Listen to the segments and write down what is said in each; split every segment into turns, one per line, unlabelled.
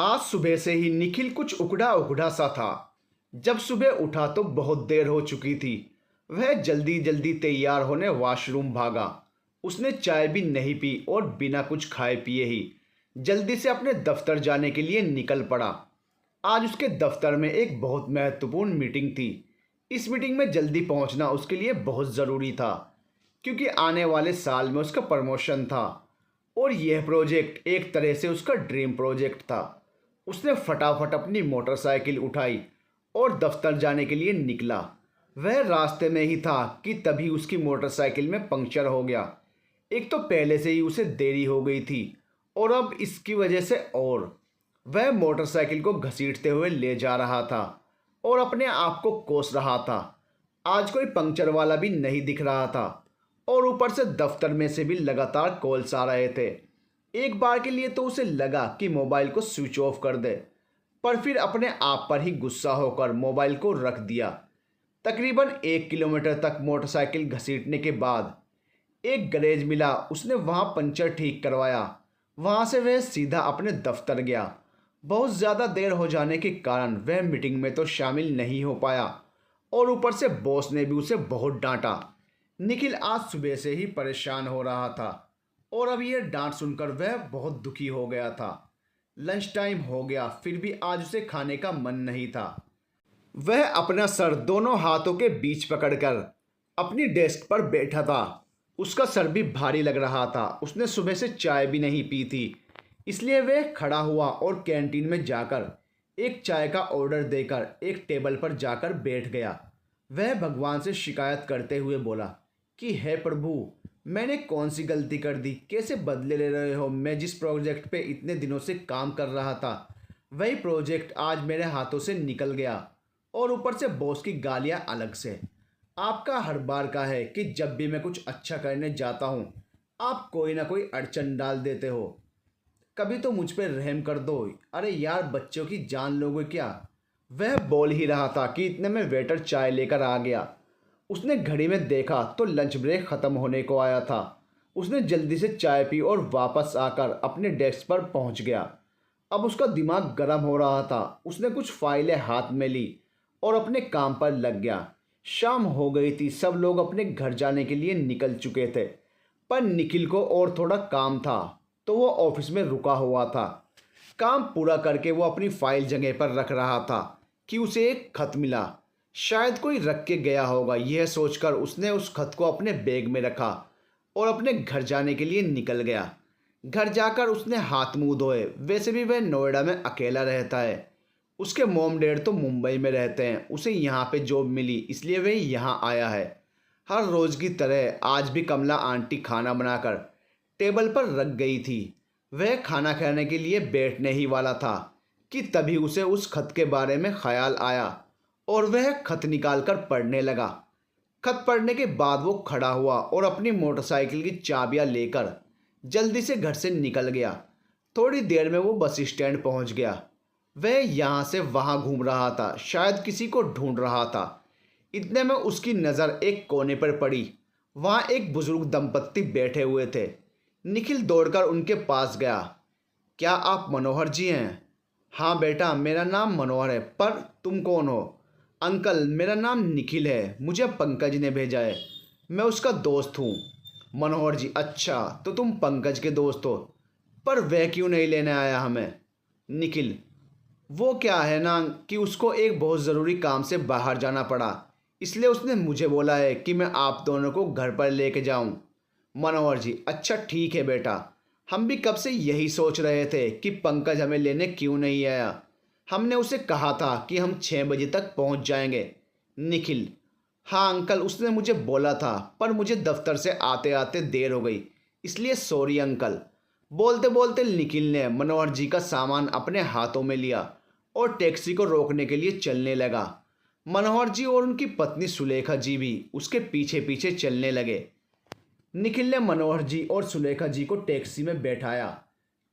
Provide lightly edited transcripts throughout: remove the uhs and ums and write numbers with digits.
आज सुबह से ही निखिल कुछ उकड़ा उकड़ा सा था। जब सुबह उठा तो बहुत देर हो चुकी थी। वह जल्दी जल्दी तैयार होने वॉशरूम भागा। उसने चाय भी नहीं पी और बिना कुछ खाए पिए ही जल्दी से अपने दफ्तर जाने के लिए निकल पड़ा। आज उसके दफ्तर में एक बहुत महत्वपूर्ण मीटिंग थी। इस मीटिंग में जल्दी पहुंचना उसके लिए बहुत ज़रूरी था, क्योंकि आने वाले साल में उसका प्रमोशन था और यह प्रोजेक्ट एक तरह से उसका ड्रीम प्रोजेक्ट था। उसने फटाफट अपनी मोटरसाइकिल उठाई और दफ्तर जाने के लिए निकला। वह रास्ते में ही था कि तभी उसकी मोटरसाइकिल में पंक्चर हो गया। एक तो पहले से ही उसे देरी हो गई थी और अब इसकी वजह से और वह मोटरसाइकिल को घसीटते हुए ले जा रहा था और अपने आप को कोस रहा था। आज कोई पंक्चर वाला भी नहीं दिख रहा था और ऊपर से दफ्तर में से भी लगातार कॉल्स आ रहे थे। एक बार के लिए तो उसे लगा कि मोबाइल को स्विच ऑफ कर दे, पर फिर अपने आप पर ही गुस्सा होकर मोबाइल को रख दिया। तकरीबन 1 किलोमीटर तक मोटरसाइकिल घसीटने के बाद एक गैरेज मिला। उसने वहां पंचर ठीक करवाया। वहां से वह सीधा अपने दफ्तर गया। बहुत ज़्यादा देर हो जाने के कारण वह मीटिंग में तो शामिल नहीं हो पाया और ऊपर से बॉस ने भी उसे बहुत डांटा। निखिल आज सुबह से ही परेशान हो रहा था और अब यह डांट सुनकर वह बहुत दुखी हो गया था। लंच टाइम हो गया, फिर भी आज उसे खाने का मन नहीं था। वह अपना सर दोनों हाथों के बीच पकड़कर अपनी डेस्क पर बैठा था। उसका सर भी भारी लग रहा था। उसने सुबह से चाय भी नहीं पी थी, इसलिए वह खड़ा हुआ और कैंटीन में जाकर एक चाय का ऑर्डर देकर एक टेबल पर जाकर बैठ गया। वह भगवान से शिकायत करते हुए बोला कि हे प्रभु, मैंने कौन सी गलती कर दी? कैसे बदले ले रहे हो? मैं जिस प्रोजेक्ट पे इतने दिनों से काम कर रहा था, वही प्रोजेक्ट आज मेरे हाथों से निकल गया और ऊपर से बॉस की गालियां अलग से। आपका हर बार का है कि जब भी मैं कुछ अच्छा करने जाता हूँ, आप कोई ना कोई अड़चन डाल देते हो। कभी तो मुझ पर रहम कर दो। अरे यार, बच्चों की जान लोगे क्या? वह बोल ही रहा था कि इतने में वेटर चाय लेकर आ गया। उसने घड़ी में देखा तो लंच ब्रेक ख़त्म होने को आया था। उसने जल्दी से चाय पी और वापस आकर अपने डेस्क पर पहुंच गया। अब उसका दिमाग गर्म हो रहा था। उसने कुछ फाइलें हाथ में ली और अपने काम पर लग गया। शाम हो गई थी। सब लोग अपने घर जाने के लिए निकल चुके थे, पर निखिल को और थोड़ा काम था तो वो ऑफिस में रुका हुआ था। काम पूरा करके वो अपनी फाइल जगह पर रख रहा था कि उसे एक खत मिला। शायद कोई रख के गया होगा। यह सोचकर उसने उस खत को अपने बैग में रखा और अपने घर जाने के लिए निकल गया। घर जाकर उसने हाथ मुंह धोए। वैसे भी वह नोएडा में अकेला रहता है। उसके मॉम डैड तो मुंबई में रहते हैं। उसे यहाँ पे जॉब मिली, इसलिए वह यहाँ आया है। हर रोज़ की तरह आज भी कमला आंटी खाना बनाकर टेबल पर रख गई थी। वह खाना खाने के लिए बैठने ही वाला था कि तभी उसे उस खत के बारे में ख्याल आया और वह खत निकालकर पढ़ने लगा। खत पढ़ने के बाद वो खड़ा हुआ और अपनी मोटरसाइकिल की चाबियां लेकर जल्दी से घर से निकल गया। थोड़ी देर में वो बस स्टैंड पहुंच गया। वह यहाँ से वहाँ घूम रहा था, शायद किसी को ढूंढ रहा था। इतने में उसकी नज़र एक कोने पर पड़ी। वहाँ एक बुजुर्ग दंपत्ति बैठे हुए थे। निखिल दौड़कर उनके पास गया। क्या आप मनोहर जी हैं? हाँ बेटा, मेरा नाम मनोहर है, पर तुम कौन हो? अंकल, मेरा नाम निखिल है, मुझे पंकज ने भेजा है, मैं उसका दोस्त हूँ। मनोहर जी, अच्छा तो तुम पंकज के दोस्त हो, पर वह क्यों नहीं लेने आया हमें? निखिल, वो क्या है ना कि उसको एक बहुत ज़रूरी काम से बाहर जाना पड़ा, इसलिए उसने मुझे बोला है कि मैं आप दोनों को घर पर लेके जाऊँ। मनोहर जी, अच्छा ठीक है बेटा, हम भी कब से यही सोच रहे थे कि पंकज हमें लेने क्यों नहीं आया। हमने उसे कहा था कि हम 6 बजे तक पहुंच जाएंगे। निखिल, हाँ अंकल, उसने मुझे बोला था, पर मुझे दफ्तर से आते आते देर हो गई, इसलिए सॉरी अंकल। बोलते बोलते निखिल ने मनोहर जी का सामान अपने हाथों में लिया और टैक्सी को रोकने के लिए चलने लगा। मनोहर जी और उनकी पत्नी सुलेखा जी भी उसके पीछे पीछे चलने लगे। निखिल ने मनोहर जी और सुलेखा जी को टैक्सी में बैठाया।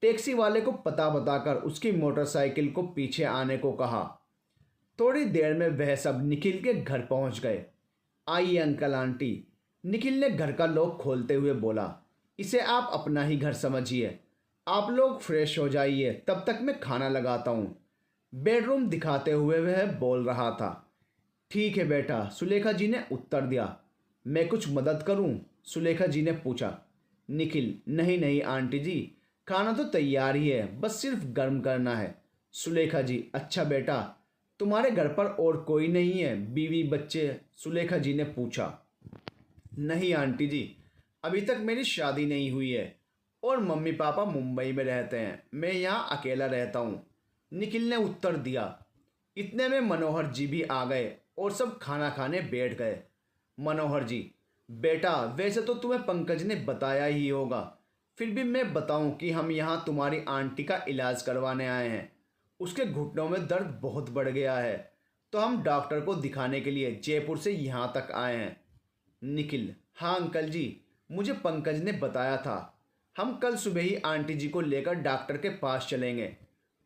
टैक्सी वाले को पता बताकर उसकी मोटरसाइकिल को पीछे आने को कहा। थोड़ी देर में वह सब निखिल के घर पहुंच गए। आइए अंकल आंटी, निखिल ने घर का लॉक खोलते हुए बोला। इसे आप अपना ही घर समझिए। आप लोग फ्रेश हो जाइए, तब तक मैं खाना लगाता हूँ। बेडरूम दिखाते हुए वह बोल रहा था। ठीक है बेटा, सुलेखा जी ने उत्तर दिया। मैं कुछ मदद करूं? सुलेखा जी ने पूछा। निखिल, नहीं नहीं आंटी जी, खाना तो तैयार ही है, बस सिर्फ गर्म करना है। सुलेखा जी, अच्छा बेटा, तुम्हारे घर पर और कोई नहीं है, बीवी बच्चे? सुलेखा जी ने पूछा। नहीं आंटी जी, अभी तक मेरी शादी नहीं हुई है और मम्मी पापा मुंबई में रहते हैं, मैं यहाँ अकेला रहता हूँ। निखिल ने उत्तर दिया। इतने में मनोहर जी भी आ गए और सब खाना खाने बैठ गए। मनोहर जी, बेटा वैसे तो तुम्हें पंकज ने बताया ही होगा, फिर भी मैं बताऊं कि हम यहाँ तुम्हारी आंटी का इलाज करवाने आए हैं। उसके घुटनों में दर्द बहुत बढ़ गया है, तो हम डॉक्टर को दिखाने के लिए जयपुर से यहाँ तक आए हैं। निखिल, हाँ अंकल जी, मुझे पंकज ने बताया था। हम कल सुबह ही आंटी जी को लेकर डॉक्टर के पास चलेंगे,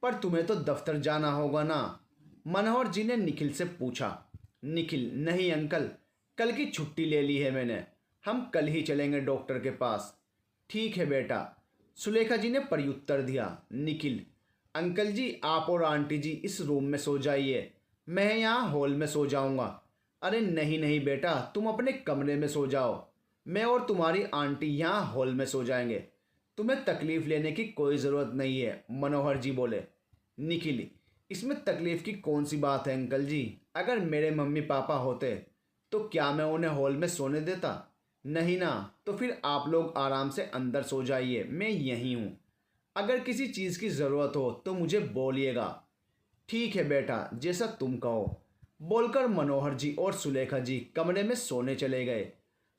पर तुम्हें तो दफ्तर जाना होगा ना? मनोहर जी ने निखिल से पूछा। निखिल, नहीं अंकल, कल की छुट्टी ले ली है मैंने, हम कल ही चलेंगे डॉक्टर के पास। ठीक है बेटा, सुलेखा जी ने प्रत्युत्तर दिया। निखिल, अंकल जी आप और आंटी जी इस रूम में सो जाइए, मैं यहाँ हॉल में सो जाऊँगा। अरे नहीं नहीं बेटा, तुम अपने कमरे में सो जाओ, मैं और तुम्हारी आंटी यहाँ हॉल में सो जाएंगे। तुम्हें तकलीफ लेने की कोई ज़रूरत नहीं है, मनोहर जी बोले। निखिल, इसमें तकलीफ की कौन सी बात है अंकल जी? अगर मेरे मम्मी पापा होते तो क्या मैं उन्हें हॉल में सोने देता? नहीं ना, तो फिर आप लोग आराम से अंदर सो जाइए, मैं यहीं हूँ। अगर किसी चीज़ की ज़रूरत हो तो मुझे बोलिएगा। ठीक है बेटा, जैसा तुम कहो, बोलकर मनोहर जी और सुलेखा जी कमरे में सोने चले गए।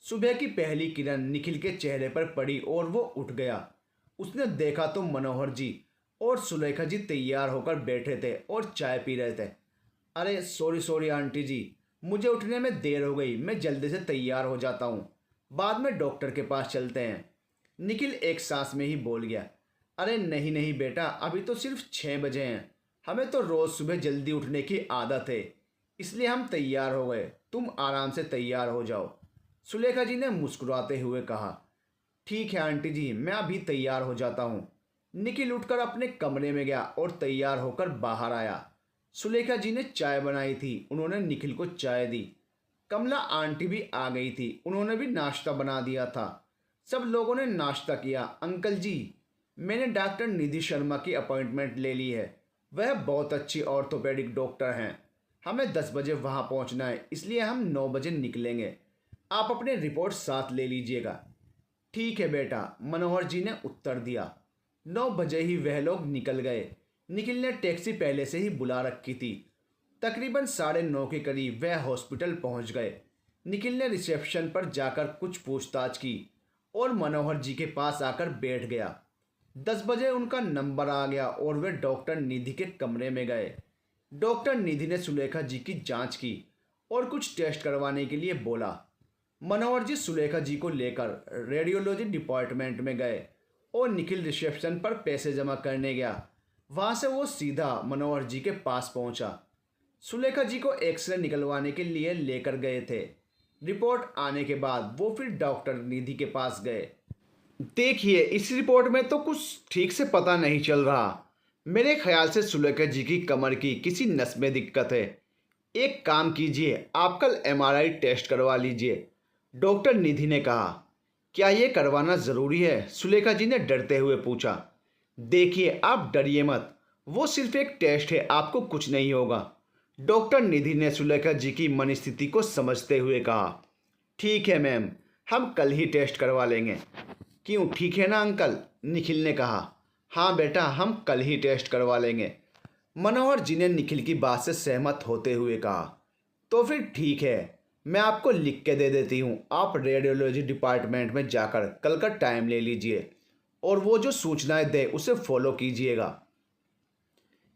सुबह की पहली किरण निखिल के चेहरे पर पड़ी और वो उठ गया। उसने देखा तो मनोहर जी और सुलेखा जी तैयार होकर बैठे थे और चाय पी रहे थे। अरे सॉरी सॉरी आंटी जी, मुझे उठने में देर हो गई, मैं जल्दी से तैयार हो जाता हूँ, बाद में डॉक्टर के पास चलते हैं। निखिल एक सांस में ही बोल गया। अरे नहीं नहीं बेटा, अभी तो सिर्फ 6 बजे हैं, हमें तो रोज़ सुबह जल्दी उठने की आदत है, इसलिए हम तैयार हो गए, तुम आराम से तैयार हो जाओ। सुलेखा जी ने मुस्कुराते हुए कहा। ठीक है आंटी जी, मैं अभी तैयार हो जाता हूँ। निखिल उठकर अपने कमरे में गया और तैयार होकर बाहर आया। सुलेखा जी ने चाय बनाई थी, उन्होंने निखिल को चाय दी। कमला आंटी भी आ गई थी, उन्होंने भी नाश्ता बना दिया था। सब लोगों ने नाश्ता किया। अंकल जी, मैंने डॉक्टर निधि शर्मा की अपॉइंटमेंट ले ली है, वह बहुत अच्छी ऑर्थोपेडिक डॉक्टर हैं। हमें 10 बजे वहाँ पहुँचना है, इसलिए हम 9 बजे निकलेंगे। आप अपने रिपोर्ट साथ ले लीजिएगा। ठीक है बेटा, मनोहर जी ने उत्तर दिया। 9 बजे ही वह लोग निकल गए। निखिल ने टैक्सी पहले से ही बुला रखी थी। तकरीबन 9:30 के करीब वह हॉस्पिटल पहुंच गए। निखिल ने रिसेप्शन पर जाकर कुछ पूछताछ की और मनोहर जी के पास आकर बैठ गया। 10 बजे उनका नंबर आ गया और वे डॉक्टर निधि के कमरे में गए। डॉक्टर निधि ने सुलेखा जी की जांच की और कुछ टेस्ट करवाने के लिए बोला। मनोहर जी सुलेखा जी को लेकर रेडियोलॉजी डिपार्टमेंट में गए और निखिल रिसेप्शन पर पैसे जमा करने गया। वहां से वो सीधा मनोहर जी के पास पहुंचा। सुलेखा जी को एक्सरे निकलवाने के लिए लेकर गए थे। रिपोर्ट आने के बाद वो फिर डॉक्टर निधि के पास गए। देखिए, इस रिपोर्ट में तो कुछ ठीक से पता नहीं चल रहा। मेरे ख्याल से सुलेखा जी की कमर की किसी नस में दिक्कत है। एक काम कीजिए, आप कल एमआरआई टेस्ट करवा लीजिए, डॉक्टर निधि ने कहा। क्या ये करवाना ज़रूरी है? सुलेखा जी ने डरते हुए पूछा। देखिए, आप डरिए मत, वो सिर्फ एक टेस्ट है, आपको कुछ नहीं होगा, डॉक्टर निधि ने सुलेखा जी की मनस्थिति को समझते हुए कहा। ठीक है मैम, हम कल ही टेस्ट करवा लेंगे। क्यों, ठीक है ना अंकल? निखिल ने कहा। हाँ बेटा, हम कल ही टेस्ट करवा लेंगे। मनोहर जी ने निखिल की बात से सहमत होते हुए कहा। तो फिर ठीक है, मैं आपको लिख के दे देती हूँ, आप रेडियोलॉजी डिपार्टमेंट में जाकर कल का टाइम ले लीजिए और वो जो सूचनाएं दे उसे फॉलो कीजिएगा।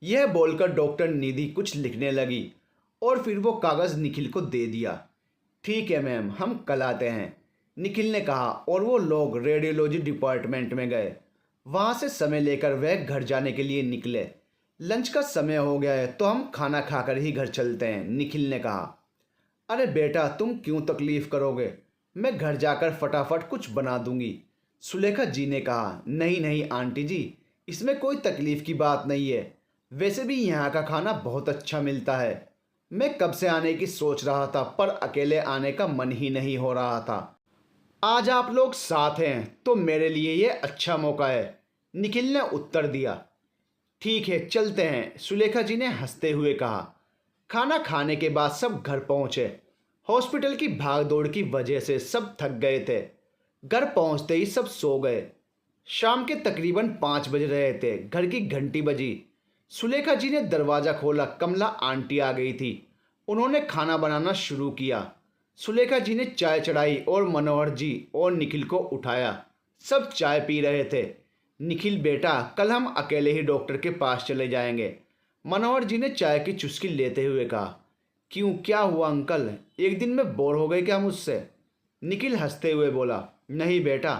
यह बोलकर डॉक्टर निधि कुछ लिखने लगी और फिर वो कागज़ निखिल को दे दिया। ठीक है मैम, हम कल आते हैं, निखिल ने कहा और वो लोग रेडियोलॉजी डिपार्टमेंट में गए। वहाँ से समय लेकर वह घर जाने के लिए निकले। लंच का समय हो गया है तो हम खाना खाकर ही घर चलते हैं, निखिल ने कहा। अरे बेटा, तुम क्यों तकलीफ़ करोगे, मैं घर जाकर फटाफट कुछ बना दूंगी, सुलेखा जी ने कहा। नहीं नहीं आंटी जी, इसमें कोई तकलीफ़ की बात नहीं है। वैसे भी यहाँ का खाना बहुत अच्छा मिलता है। मैं कब से आने की सोच रहा था, पर अकेले आने का मन ही नहीं हो रहा था। आज आप लोग साथ हैं तो मेरे लिए ये अच्छा मौका है, निखिल ने उत्तर दिया। ठीक है, चलते हैं, सुलेखा जी ने हंसते हुए कहा। खाना खाने के बाद सब घर पहुंचे। हॉस्पिटल की भागदौड़ की वजह से सब थक गए थे। घर पहुंचते ही सब सो गए। शाम के तकरीबन 5 बज रहे थे। घर की घंटी बजी। सुलेखा जी ने दरवाज़ा खोला। कमला आंटी आ गई थी। उन्होंने खाना बनाना शुरू किया। सुलेखा जी ने चाय चढ़ाई और मनोहर जी और निखिल को उठाया। सब चाय पी रहे थे। निखिल बेटा, कल हम अकेले ही डॉक्टर के पास चले जाएंगे, मनोहर जी ने चाय की चुस्की लेते हुए कहा। क्यों, क्या हुआ अंकल, एक दिन में बोर हो गए क्या मुझसे? निखिल हंसते हुए बोला। नहीं बेटा,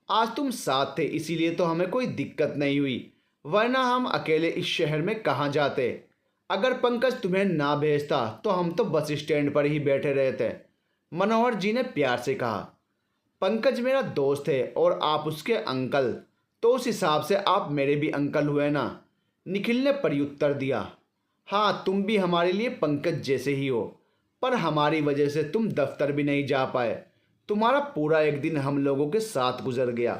आज तुम साथ थे इसीलिए तो हमें कोई दिक्कत नहीं हुई, वरना हम अकेले इस शहर में कहाँ जाते। अगर पंकज तुम्हें ना भेजता तो हम तो बस स्टैंड पर ही बैठे रहते, मनोहर जी ने प्यार से कहा। पंकज मेरा दोस्त है और आप उसके अंकल, तो उस हिसाब से आप मेरे भी अंकल हुए ना, निखिल ने प्रत्युत्तर दिया। हाँ, तुम भी हमारे लिए पंकज जैसे ही हो, पर हमारी वजह से तुम दफ्तर भी नहीं जा पाए। तुम्हारा पूरा एक दिन हम लोगों के साथ गुजर गया।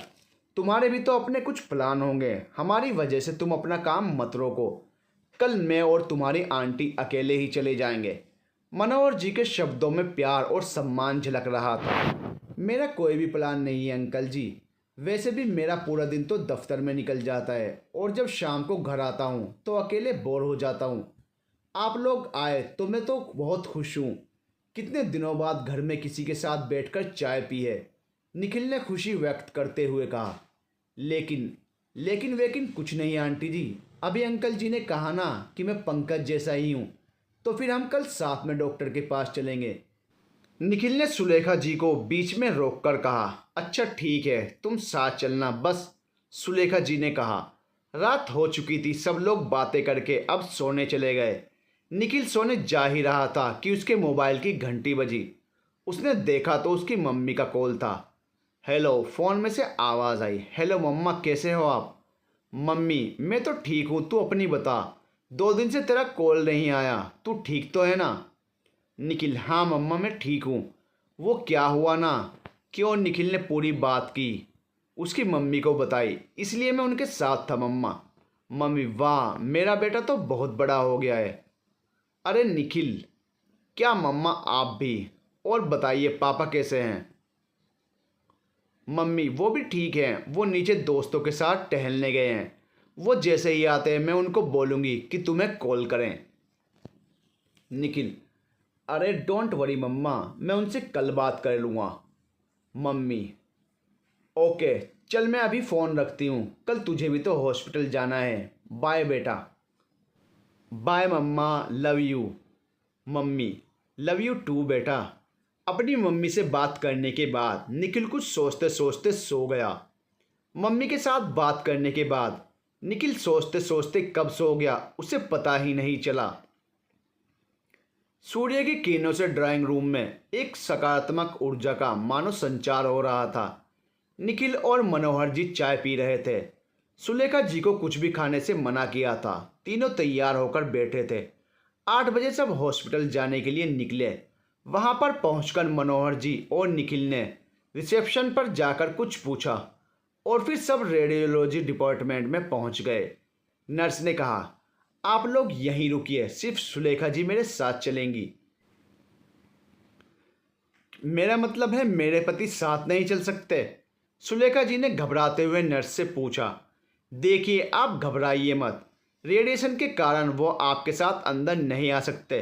तुम्हारे भी तो अपने कुछ प्लान होंगे, हमारी वजह से तुम अपना काम मत रोको। कल मैं और तुम्हारी आंटी अकेले ही चले जाएंगे। मनोहर जी के शब्दों में प्यार और सम्मान झलक रहा था। मेरा कोई भी प्लान नहीं है अंकल जी। वैसे भी मेरा पूरा दिन तो दफ्तर में निकल जाता है और जब शाम को घर आता हूँ तो अकेले बोर हो जाता हूँ। आप लोग आए तो मैं तो बहुत खुश हूँ। कितने दिनों बाद घर में किसी के साथ बैठकर चाय पी है, निखिल ने खुशी व्यक्त करते हुए कहा। लेकिन लेकिन वेकिन कुछ नहीं आंटी जी, अभी अंकल जी ने कहा ना कि मैं पंकज जैसा ही हूँ, तो फिर हम कल साथ में डॉक्टर के पास चलेंगे, निखिल ने सुलेखा जी को बीच में रोककर कहा। अच्छा ठीक है, तुम साथ चलना बस, सुलेखा जी ने कहा। रात हो चुकी थी। सब लोग बातें करके अब सोने चले गए। निखिल सोने जा ही रहा था कि उसके मोबाइल की घंटी बजी। उसने देखा तो उसकी मम्मी का कॉल था। हेलो, फ़ोन में से आवाज़ आई। हेलो मम्मा, कैसे हो आप? मम्मी, मैं तो ठीक हूँ, तू अपनी बता। 2 दिन से तेरा कॉल नहीं आया, तू ठीक तो है ना? निखिल, हाँ मम्मा मैं ठीक हूँ। वो क्या हुआ ना? क्यों? निखिल ने पूरी बात की उसकी मम्मी को बताई। इसलिए मैं उनके साथ था मम्मा। मम्मी, वाह, मेरा बेटा तो बहुत बड़ा हो गया है। अरे निखिल, क्या मम्मा आप भी? और बताइए पापा कैसे हैं? मम्मी, वो भी ठीक हैं, वो नीचे दोस्तों के साथ टहलने गए हैं। वो जैसे ही आते हैं मैं उनको बोलूँगी कि तुम्हें कॉल करें। निखिल, अरे डोंट वरी मम्मा, मैं उनसे कल बात कर लूँगा। मम्मी, ओके, चल मैं अभी फ़ोन रखती हूँ, कल तुझे भी तो हॉस्पिटल जाना है। बाय बेटा। Bye mama, love you. Mummy, love you too बेटा। अपनी मम्मी से बात करने के बाद निखिल कुछ सोचते सोचते सो गया। मम्मी के साथ बात करने के बाद निखिल सोचते सोचते कब सो गया उसे पता ही नहीं चला। सूर्य की किरणों से ड्राइंग रूम में एक सकारात्मक ऊर्जा का मानो संचार हो रहा था। निखिल और मनोहर जी चाय पी रहे थे। सुलेखा जी को कुछ भी खाने से मना किया था। तीनों तैयार होकर बैठे थे। 8 बजे सब हॉस्पिटल जाने के लिए निकले। वहां पर पहुंचकर मनोहर जी और निखिल ने रिसेप्शन पर जाकर कुछ पूछा और फिर सब रेडियोलॉजी डिपार्टमेंट में पहुंच गए। नर्स ने कहा, आप लोग यहीं रुकिए, सिर्फ सुलेखा जी मेरे साथ चलेंगी। मेरा मतलब है मेरे पति साथ नहीं चल सकते? सुलेखा जी ने घबराते हुए नर्स से पूछा। देखिए, आप घबराइए मत। रेडिएशन के कारण वो आपके साथ अंदर नहीं आ सकते,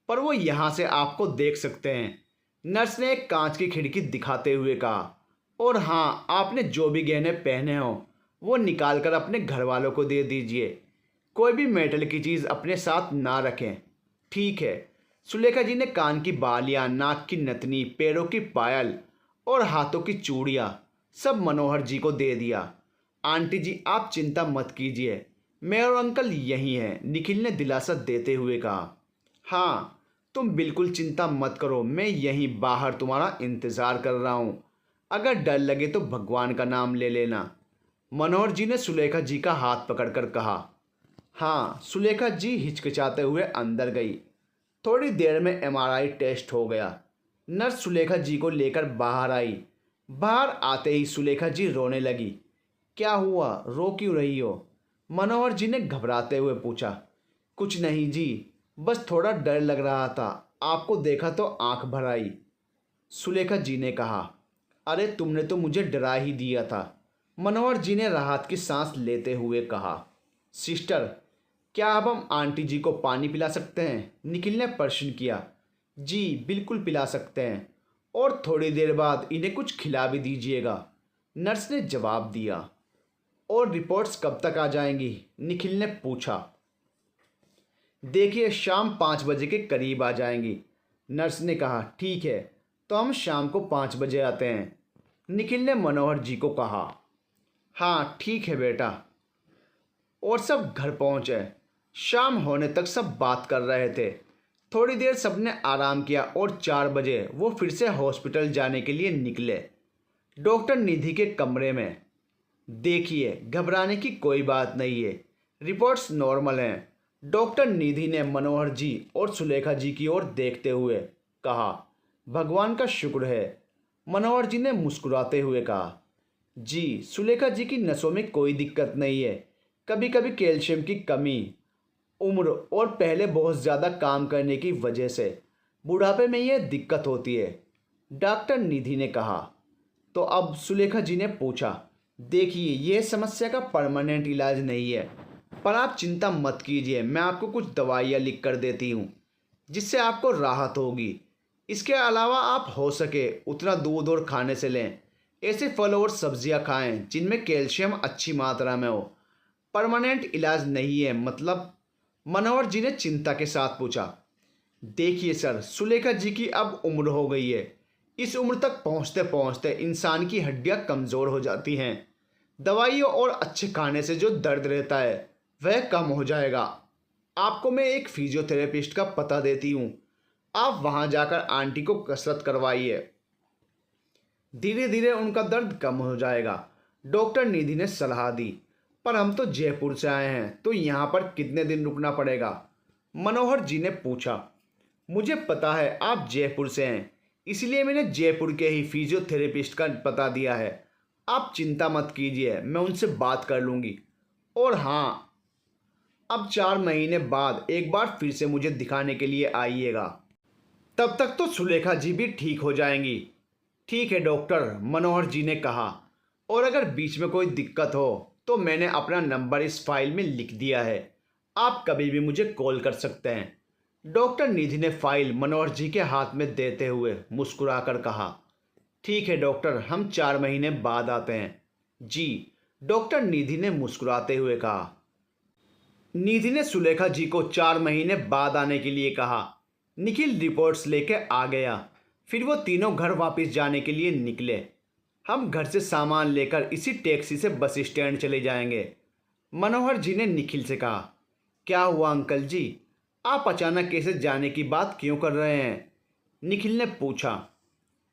पर वो यहाँ से आपको देख सकते हैं, नर्स ने एक कांच की खिड़की दिखाते हुए कहा। और हाँ, आपने जो भी गहने पहने हों वो निकाल कर अपने घर वालों को दे दीजिए। कोई भी मेटल की चीज़ अपने साथ ना रखें, ठीक है? सुलेखा जी ने कान की बालियां, नाक की नथनी, पैरों की पायल और हाथों की चूड़ियां सब मनोहर जी को दे दिया। आंटी जी, आप चिंता मत कीजिए, मैं और अंकल यहीं हैं, निखिल ने दिलासा देते हुए कहा। हाँ, तुम बिल्कुल चिंता मत करो, मैं यहीं बाहर तुम्हारा इंतज़ार कर रहा हूँ। अगर डर लगे तो भगवान का नाम ले लेना। मनोहर जी ने सुलेखा जी का हाथ पकड़कर कहा। हाँ, सुलेखा जी हिचकिचाते हुए अंदर गई। थोड़ी देर में एमआरआई टेस्ट हो गया। नर्स सुलेखा जी को लेकर बाहर आई। बाहर आते ही सुलेखा जी रोने लगी। क्या हुआ, रो क्यों रही हो? मनोहर जी ने घबराते हुए पूछा। कुछ नहीं जी, बस थोड़ा डर लग रहा था, आपको देखा तो आंख भर आई। सुलेखा जी ने कहा। अरे तुमने तो मुझे डरा ही दिया था। मनोहर जी ने राहत की सांस लेते हुए कहा। सिस्टर, क्या अब हम आंटी जी को पानी पिला सकते हैं? निखिल ने प्रश्न किया। जी बिल्कुल पिला सकते हैं, और थोड़ी देर बाद इन्हें कुछ खिला भी दीजिएगा, नर्स ने जवाब दिया। और रिपोर्ट्स कब तक आ जाएंगी? निखिल ने पूछा। देखिए, शाम 5 बजे के करीब आ जाएंगी, नर्स ने कहा। ठीक है, तो हम शाम को 5 बजे आते हैं, निखिल ने मनोहर जी को कहा। हाँ ठीक है बेटा। और सब घर पहुंचे। शाम होने तक सब बात कर रहे थे। थोड़ी देर सबने आराम किया और 4 बजे वो फिर से हॉस्पिटल जाने के लिए निकले। डॉक्टर निधि के कमरे में। देखिए, घबराने की कोई बात नहीं है, रिपोर्ट्स नॉर्मल हैं, डॉक्टर निधि ने मनोहर जी और सुलेखा जी की ओर देखते हुए कहा। भगवान का शुक्र है, मनोहर जी ने मुस्कुराते हुए कहा। जी, सुलेखा जी की नसों में कोई दिक्कत नहीं है, कभी कभी कैल्शियम की कमी, उम्र और पहले बहुत ज़्यादा काम करने की वजह से बुढ़ापे में यह दिक्कत होती है, डॉक्टर निधि ने कहा। तो अब सुलेखा जी ने पूछा। देखिए, यह समस्या का परमानेंट इलाज नहीं है, पर आप चिंता मत कीजिए, मैं आपको कुछ दवाइयाँ लिख कर देती हूँ जिससे आपको राहत होगी। इसके अलावा आप हो सके उतना दूध और खाने से लें, ऐसे फल और सब्जियां खाएं जिनमें कैल्शियम अच्छी मात्रा में हो। परमानेंट इलाज नहीं है मतलब? मनोहर जी ने चिंता के साथ पूछा। देखिए सर, सुलेखा जी की अब उम्र हो गई है, इस उम्र तक पहुंचते पहुंचते इंसान की हड्डियां कमज़ोर हो जाती हैं। दवाइयों और अच्छे खाने से जो दर्द रहता है वह कम हो जाएगा। आपको मैं एक फिजियोथेरेपिस्ट का पता देती हूँ, आप वहाँ जाकर आंटी को कसरत करवाइए, धीरे धीरे उनका दर्द कम हो जाएगा, डॉक्टर निधि ने सलाह दी। पर हम तो जयपुर से आए हैं, तो यहाँ पर कितने दिन रुकना पड़ेगा? मनोहर जी ने पूछा। मुझे पता है आप जयपुर से हैं, इसलिए मैंने जयपुर के ही फिजियोथेरेपिस्ट का पता दिया है। आप चिंता मत कीजिए, मैं उनसे बात कर लूँगी। और हाँ, अब 4 महीने बाद एक बार फिर से मुझे दिखाने के लिए आइएगा, तब तक तो सुलेखा जी भी ठीक हो जाएंगी। ठीक है डॉक्टर, मनोहर जी ने कहा। और अगर बीच में कोई दिक्कत हो तो मैंने अपना नंबर इस फाइल में लिख दिया है, आप कभी भी मुझे कॉल कर सकते हैं, डॉक्टर निधि ने फाइल मनोहर जी के हाथ में देते हुए मुस्कुराकर कहा। ठीक है डॉक्टर, हम 4 महीने बाद आते हैं। जी, डॉक्टर निधि ने मुस्कुराते हुए कहा। निधि ने सुलेखा जी को 4 महीने बाद आने के लिए कहा। निखिल रिपोर्ट्स लेके आ गया। फिर वो तीनों घर वापस जाने के लिए निकले। हम घर से सामान लेकर इसी टैक्सी से बस स्टैंड चले जाएंगे, मनोहर जी ने निखिल से कहा। क्या हुआ अंकल जी, आप अचानक कैसे जाने की बात क्यों कर रहे हैं? निखिल ने पूछा।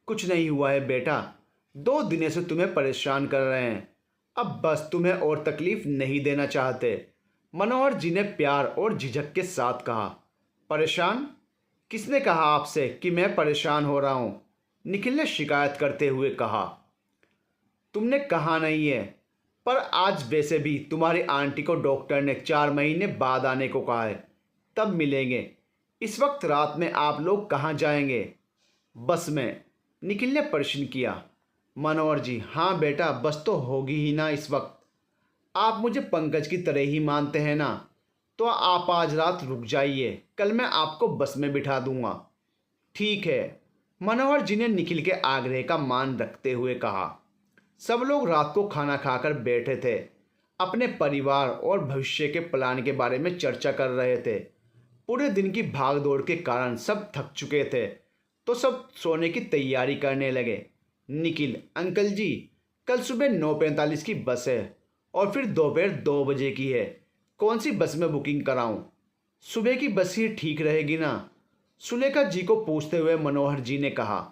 कुछ नहीं हुआ है बेटा, 2 दिन से तुम्हें परेशान कर रहे हैं, अब बस तुम्हें और तकलीफ नहीं देना चाहते, मनोहर जी ने प्यार और झिझक के साथ कहा। परेशान? किसने कहा आपसे कि मैं परेशान हो रहा हूँ? निखिल ने शिकायत करते हुए कहा। तुमने कहा नहीं है, पर आज वैसे भी तुम्हारी आंटी को डॉक्टर ने 4 महीने बाद आने को कहा है, तब मिलेंगे। इस वक्त रात में आप लोग कहाँ जाएंगे? बस में, निखिल ने प्रश्न किया। मनोहर जी, हाँ बेटा, बस तो होगी ही ना इस वक्त। आप मुझे पंकज की तरह ही मानते हैं ना, तो आप आज रात रुक जाइए, कल मैं आपको बस में बिठा दूंगा। ठीक है, मनोहर जी ने निखिल के आग्रह का मान रखते हुए कहा। सब लोग रात को खाना खाकर बैठे थे, अपने परिवार और भविष्य के प्लान के बारे में चर्चा कर रहे थे। पूरे दिन की भागदौड़ के कारण सब थक चुके थे, तो सब सोने की तैयारी करने लगे। निखिल, अंकल जी, कल सुबह 9:45 की बस है और फिर दोपहर 2 बजे की है, कौन सी बस में बुकिंग कराऊं? सुबह की बस ही ठीक रहेगी ना? सुलेखा जी को पूछते हुए मनोहर जी ने कहा।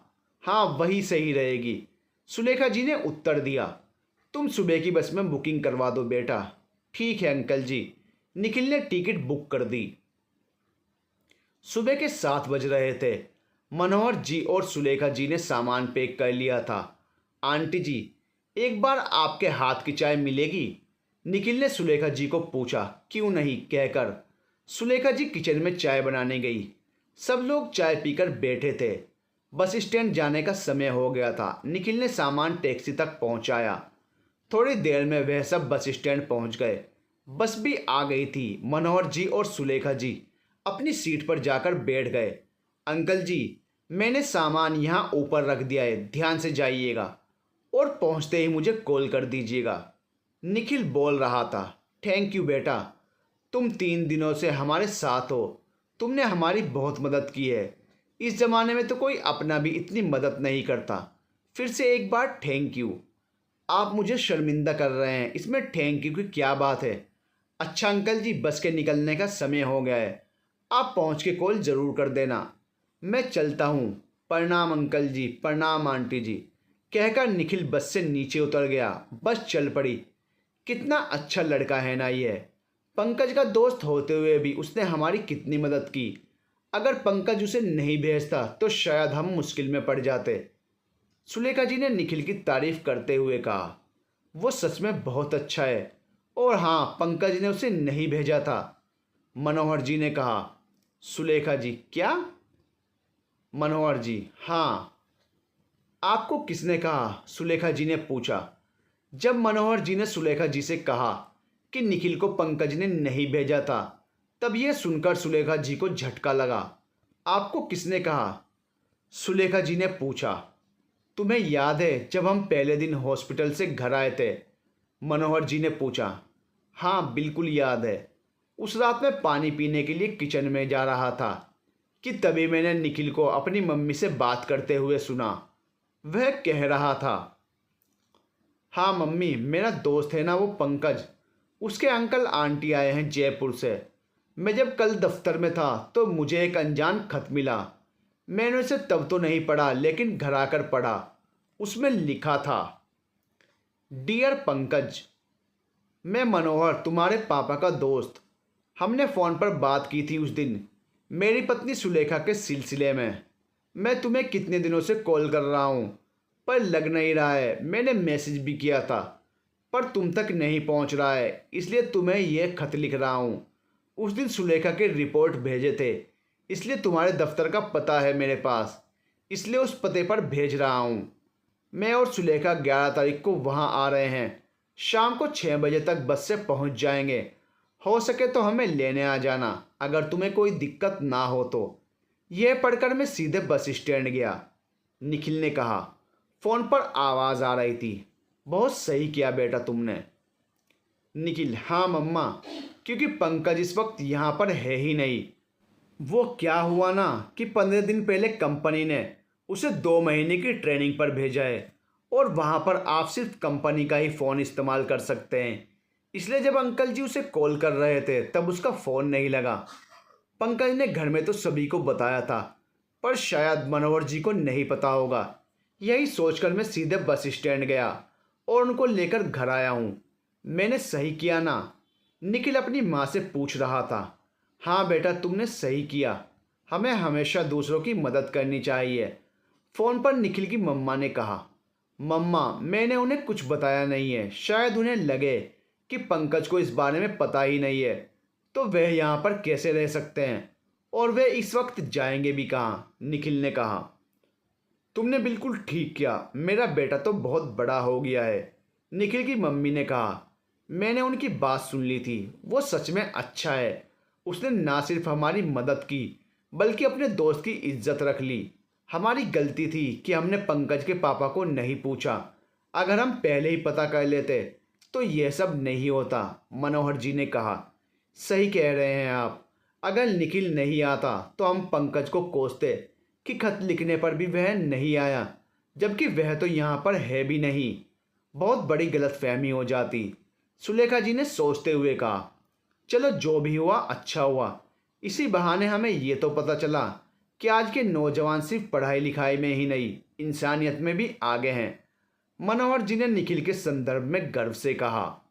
हाँ, वही सही रहेगी, सुलेखा जी ने उत्तर दिया। तुम सुबह की बस में बुकिंग करवा दो बेटा। ठीक है अंकल जी। निखिल ने टिकट बुक कर दी। सुबह के 7 बज रहे थे। मनोहर जी और सुलेखा जी ने सामान पैक कर लिया था। आंटी जी, एक बार आपके हाथ की चाय मिलेगी? निखिल ने सुलेखा जी को पूछा। क्यों नहीं, कहकर सुलेखा जी किचन में चाय बनाने गई। सब लोग चाय पीकर बैठे थे। बस स्टैंड जाने का समय हो गया था। निखिल ने सामान टैक्सी तक पहुंचाया। थोड़ी देर में वह सब बस स्टैंड पहुंच गए। बस भी आ गई थी। मनोहर जी और सुलेखा जी अपनी सीट पर जाकर बैठ गए। अंकल जी, मैंने सामान यहाँ ऊपर रख दिया है, ध्यान से जाइएगा और पहुँचते ही मुझे कॉल कर दीजिएगा। निखिल बोल रहा था। थैंक यू बेटा, तुम 3 दिनों से हमारे साथ हो। तुमने हमारी बहुत मदद की है। इस ज़माने में तो कोई अपना भी इतनी मदद नहीं करता। फिर से एक बार थैंक यू। आप मुझे शर्मिंदा कर रहे हैं, इसमें थैंक यू की क्या बात है? अच्छा अंकल जी, बस के निकलने का समय हो गया है। आप पहुंच के कॉल ज़रूर कर देना। मैं चलता हूँ। प्रणाम अंकल जी, प्रणाम आंटी जी, कहकर निखिल बस से नीचे उतर गया। बस चल पड़ी। कितना अच्छा लड़का है ना ये। पंकज का दोस्त होते हुए भी उसने हमारी कितनी मदद की। अगर पंकज उसे नहीं भेजता तो शायद हम मुश्किल में पड़ जाते। सुलेखा जी ने निखिल की तारीफ करते हुए कहा। वो सच में बहुत अच्छा है। और हाँ, पंकज ने उसे नहीं भेजा था। मनोहर जी ने कहा। सुलेखा जी, क्या? मनोहर जी, हाँ। आपको किसने कहा? सुलेखा जी ने पूछा। जब मनोहर जी ने सुलेखा जी से कहा कि निखिल को पंकज ने नहीं भेजा था, तब यह सुनकर सुलेखा जी को झटका लगा। आपको किसने कहा? सुलेखा जी ने पूछा। तुम्हें याद है जब हम पहले दिन हॉस्पिटल से घर आए थे? मनोहर जी ने पूछा। हाँ बिल्कुल याद है। उस रात मैं पानी पीने के लिए किचन में जा रहा था कि तभी मैंने निखिल को अपनी मम्मी से बात करते हुए सुना। वह कह रहा था, हाँ मम्मी, मेरा दोस्त है ना वो पंकज, उसके अंकल आंटी आए हैं जयपुर से। मैं जब कल दफ्तर में था तो मुझे एक अनजान खत मिला। मैंने उसे तब तो नहीं पढ़ा, लेकिन घर आकर पढ़ा। उसमें लिखा था, डियर पंकज, मैं मनोहर, तुम्हारे पापा का दोस्त। हमने फ़ोन पर बात की थी उस दिन मेरी पत्नी सुलेखा के सिलसिले में। मैं तुम्हें कितने दिनों से कॉल कर रहा हूँ पर लग नहीं रहा है। मैंने मैसेज भी किया था पर तुम तक नहीं पहुँच रहा है, इसलिए तुम्हें यह खत लिख रहा हूँ। उस दिन सुलेखा के रिपोर्ट भेजे थे, इसलिए तुम्हारे दफ्तर का पता है मेरे पास, इसलिए उस पते पर भेज रहा हूँ। मैं और सुलेखा 11 तारीख को वहाँ आ रहे हैं। शाम को 6 बजे तक बस से पहुँच जाएंगे। हो सके तो हमें लेने आ जाना, अगर तुम्हें कोई दिक्कत ना हो तो। यह पढ़कर मैं सीधे बस स्टैंड गया। निखिल ने कहा। फ़ोन पर आवाज़ आ रही थी, बहुत सही किया बेटा तुमने। निखिल, हाँ मम्मा, क्योंकि पंकज इस वक्त यहाँ पर है ही नहीं। वो क्या हुआ ना कि 15 दिन पहले कंपनी ने उसे 2 महीने की ट्रेनिंग पर भेजा है और वहाँ पर आप सिर्फ कंपनी का ही फ़ोन इस्तेमाल कर सकते हैं। इसलिए जब अंकल जी उसे कॉल कर रहे थे तब उसका फ़ोन नहीं लगा। पंकज ने घर में तो सभी को बताया था पर शायद मनोहर जी को नहीं पता होगा। यही सोचकर मैं सीधे बस स्टैंड गया और उनको लेकर घर आया हूँ। मैंने सही किया ना? निखिल अपनी माँ से पूछ रहा था। हाँ बेटा, तुमने सही किया। हमें हमेशा दूसरों की मदद करनी चाहिए। फ़ोन पर निखिल की मम्मा ने कहा। मम्मा, मैंने उन्हें कुछ बताया नहीं है। शायद उन्हें लगे कि पंकज को इस बारे में पता ही नहीं है तो वह यहाँ पर कैसे रह सकते हैं, और वे इस वक्त जाएंगे भी कहाँ। निखिल ने कहा। तुमने बिल्कुल ठीक किया, मेरा बेटा तो बहुत बड़ा हो गया है। निखिल की मम्मी ने कहा। मैंने उनकी बात सुन ली थी, वो सच में अच्छा है। उसने ना सिर्फ हमारी मदद की बल्कि अपने दोस्त की इज्जत रख ली। हमारी गलती थी कि हमने पंकज के पापा को नहीं पूछा। अगर हम पहले ही पता कर लेते तो यह सब नहीं होता। मनोहर जी ने कहा। सही कह रहे हैं आप। अगर निखिल नहीं आता तो हम पंकज को कोसते कि खत लिखने पर भी वह नहीं आया, जबकि वह तो यहाँ पर है भी नहीं। बहुत बड़ी गलतफहमी हो जाती। सुलेखा जी ने सोचते हुए कहा। चलो जो भी हुआ अच्छा हुआ। इसी बहाने हमें ये तो पता चला कि आज के नौजवान सिर्फ पढ़ाई लिखाई में ही नहीं, इंसानियत में भी आगे हैं। मनोहर जी ने निखिल के संदर्भ में गर्व से कहा।